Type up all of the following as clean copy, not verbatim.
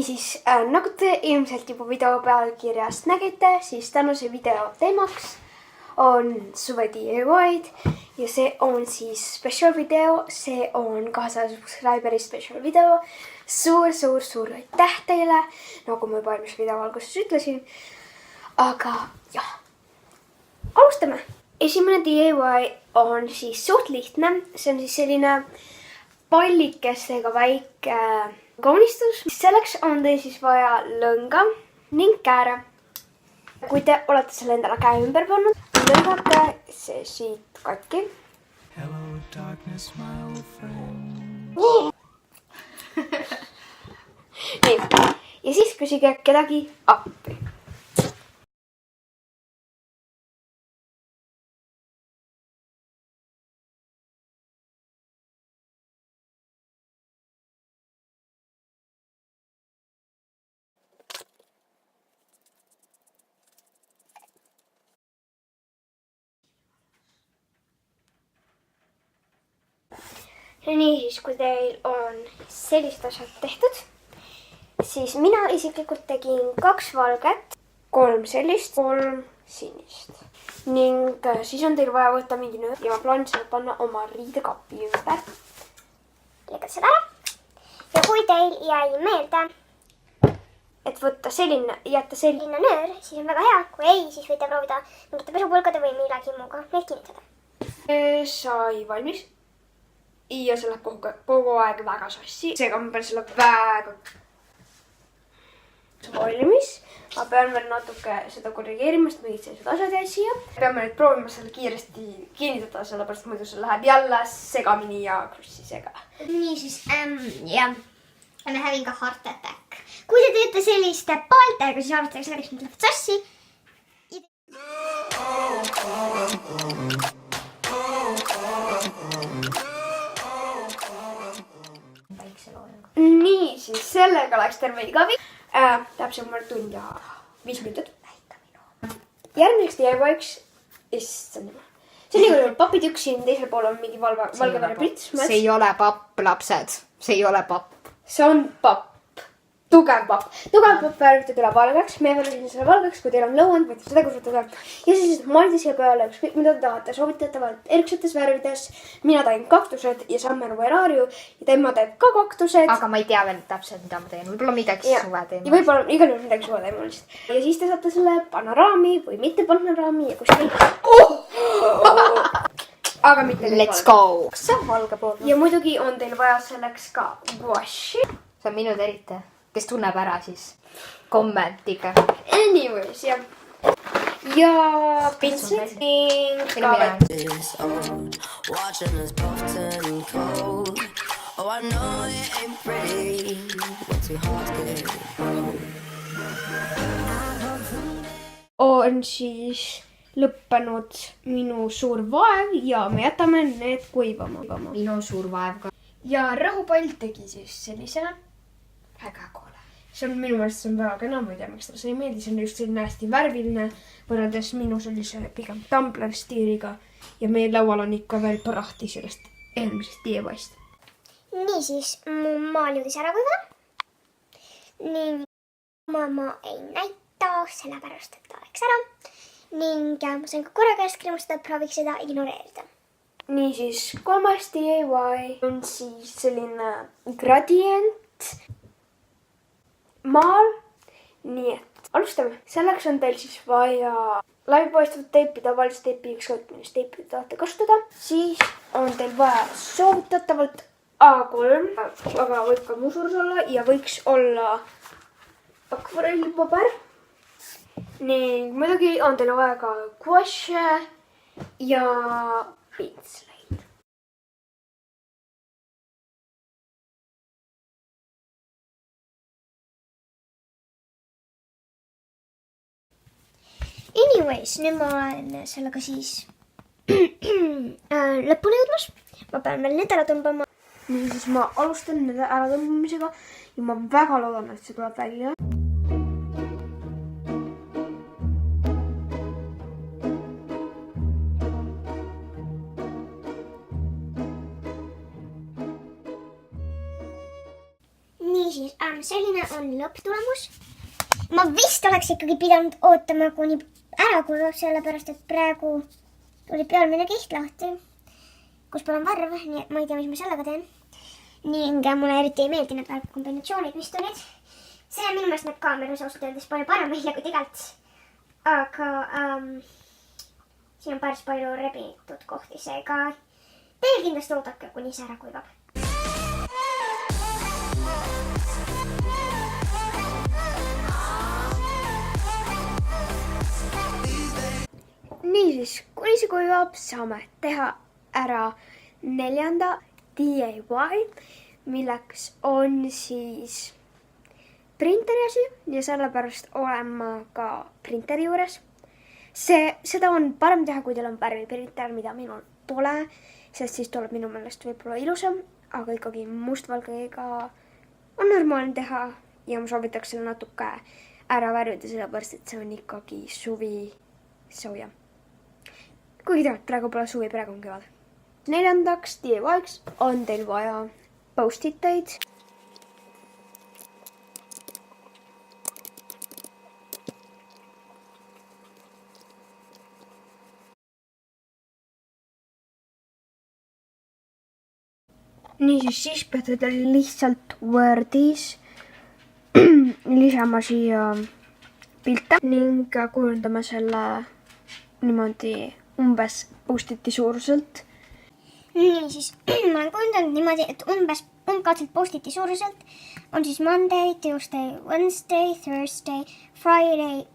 Niisiis, nagu te ilmselt juba video pealkirjast nägite, siis tänase video teemaks on suve DIY-d ja see on siis special video, see on 200 subscriberi special video. Suur aitäh teile, nagu ma juba eelmise video alguses ütlesin. Aga jah, alustame. Esimene DIY on siis suht lihtne, see on siis selline pallikestega väike kaunistus. Selleks on teil siis vaja lõnga ning kääre. Kui te olete selle endale käe ümber pannud, lõigate see siit katki. Hello darkness, my old friend. Nii. Ja siis küsige kedagi appi. Nii siis, kui teil on sellised asjad tehtud, siis mina isiklikult tegin 2 valget, 3 sellist, 3 sinist. Ning siis on teil vaja võtta mingi nöör ja ma plaanin selle panna oma riidekapi ümber. Lõigad seda ära. Ja kui teil jäi meelde, et võtta jätta selline nöör, siis on väga hea. Kui ei, siis võite proovida mingite pesupulkade või millegi muuga neid kinnitada. Sai valmis. Ja see läheb kogu aeg väga sassi. Seega ma pean selle väga valmis. Ma pean veel natuke seda korrigeerima, sest mingid sellised asjad jäid siia. Peame nüüd proovima selle kiiresti kinnitada, sellepärast muidu see läheb jälle segamini ja krussisega. Nii siis, jah. I'm having a heart attack. Kui te teete selliste paaltega, siis arvatakse selleks, mis lähevad sassi. Nii, siis sellega läks terve igavi. Täpselt mul tund ja 5 minutit. Järgmiseks DIY-ks see on nagu papitükk, siin teisel pool on mingi valgevere prits. See ei ole papp, lapsed. See ei ole papp. See on papp. Tugev papp. Tugev papp värvitud üle valgeks. Me värvisin selle valgeks, kui teil on lõuend, võite seda kasutada. Ja siis maldi siia peale ükskõik mida te tahate. Soovitatavalt erksetes värvides. Mina teen kaktused ja Samme Nuerario ja tema teeb ka kaktused. Aga ma ei tea veel täpselt, mida ma teen. Võib-olla midagi suve teen. Ja võib-olla igal juhul midagi suve teema lihtsalt. Ja siis te saate selle panna raami või mitte panna raami ja kuskil. Aga mitte let's go. Kas see on valge pool? Ja muidugi on teil vaja selleks ka washi. See on minu terite. Kes tunneb ära siis kommentiga. Anyways, jah. Ja pintslid ning kaabel. On siis lõppenud minu suur vaev ja me jätame need kuivama. Minu suur vaev ka. Ja rahupall tegi siis sellisena. Väga koole. See on minu meelest see on väga kena, ma ei tea, miks talle see ei meeldi. See on just selline hästi värviline võrreldes minu sellise pigem tumbler stiiliga. Ja meie laual on ikka veel prahti sellest eelmisest DIY-st. Nii siis, mu maal jõudis ära kuivada. Ning ma ei näita, sellepärast, et ta läks ära. Ning ma sain ka korra käest kreemustada, prooviks seda ignoreerida. Nii siis, 3. DIY on siis selline gradient maal. Nii et alustame. Selleks on teil siis vaja läbipaistvat teipi, tavalist teipi, ükskõik millist teipi tahate kasutada. Siis on teil vaja soovitatavalt A3, aga võib ka muu suurus olla ja võiks olla akvarellipaber. Ning muidugi on teil vaja ka gouache ja pintsleid. Anyways, nüüd ma olen sellega siis lõpuni jõudmas. Ma pean veel need ära tõmbama. Nii siis ma alustan nende ära tõmbamisega ja ma väga loodan, et see tuleb välja. Niisiis, selline on lõpptulemus. Ma vist oleks ikkagi pidanud ootama, kuni ära kulub, sellepärast, et praegu tuli pealmine kiht lahti, kus pole varv, nii et ma ei tea, mis ma sellega teen. Ning mulle eriti ei meeldi need värvkombinatsioonid, mis tulid. See minu meelest näeb kaameras ausalt öeldes palju parem välja kui tegelikult. Aga siin on päris palju rebitud kohti, seega teil kindlasti oodake, kuni see ära kuivab. Niisiis, kuni see kuivab, saame teha ära 4. DIY, milleks on siis printeri asi ja sellepärast olen ma ka printeri juures. Seda on parem teha, kui teil on värviprinter, mida minul pole, sest siis tuleb minu meelest võib-olla ilusam, aga ikkagi mustvalgega on normaalne teha ja ma soovitaks selle natuke ära värvida, sellepärast et see on ikkagi suvi sooja. Kuigi tegelikult praegu pole suvi, praegu on kevad. 4. DIY-ks on teil vaja post-iteid. Siis peate te lihtsalt Wordis lisama siia pilte ning kujundama selle niimoodi umbes post-iti suuruselt. Niisiis, ma olen kujundanud niimoodi, et umbkaudselt post-iti suuruselt on siis Monday, Tuesday, Wednesday, Thursday, Friday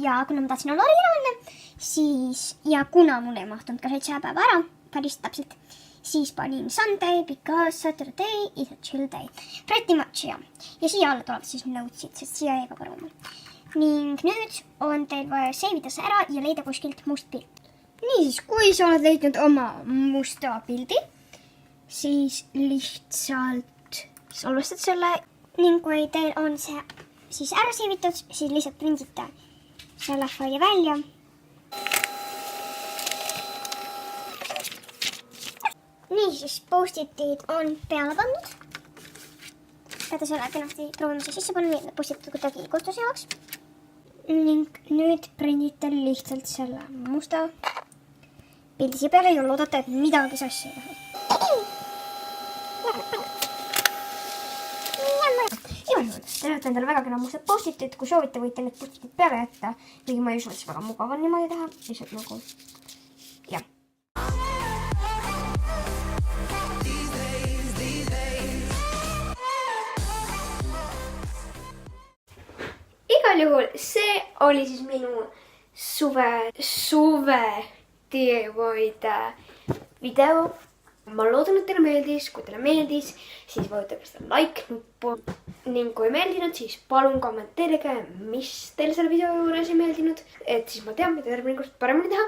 ja kuna ma tahtsin olla originaalne, siis ja kuna mul ei mahtunud ka 7 päeva ära, päris täpselt, siis panin Sunday because Saturday is a chill day. Pretty much, jah. Ja siia alla tulevad siis notesid, sest siia ei ka parem. Ning nüüd on teil vaja seivida see ära ja leida kuskilt must pilt. Niisiis, kui sa oled leidnud oma musta pildi, siis lihtsalt salvestad selle ning kui teil on see siis ära seivitud, siis lihtsalt prindite selle faili välja. Niisiis, post-itid on peale pandud. Peate selle kenasti proovimise sisse panna, nii et post-itid kuidagi kostuse jaoks. Ning nüüd prindite lihtsalt selle musta pildi siia peale ja loodate, et midagi sassi ei lähe. Te näete endale väga kena mustad post-itid, kui soovite, võite need post-itid peale jätta. Kuigi ma ei usu, et see väga mugav on niimoodi teha. Lihtsalt nagu, jah. Igal juhul see oli siis minu suve DIY-de video. Ma loodan, et teile meeldis. Kui teile meeldis, siis vajutage seda like-nuppu. Ning kui ei meeldinud, siis palun kommenteerige, mis teile selle video juures ei meeldinud. Et siis ma tean, mida järgmine kord paremini teha.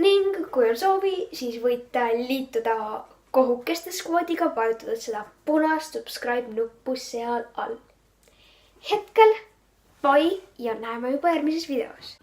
Ning kui on soovi, siis võite liituda kohukeste squadiga, vajutada seda punast subscribe-nuppu seal all. Hetkel, bye ja näeme juba järgmises videos.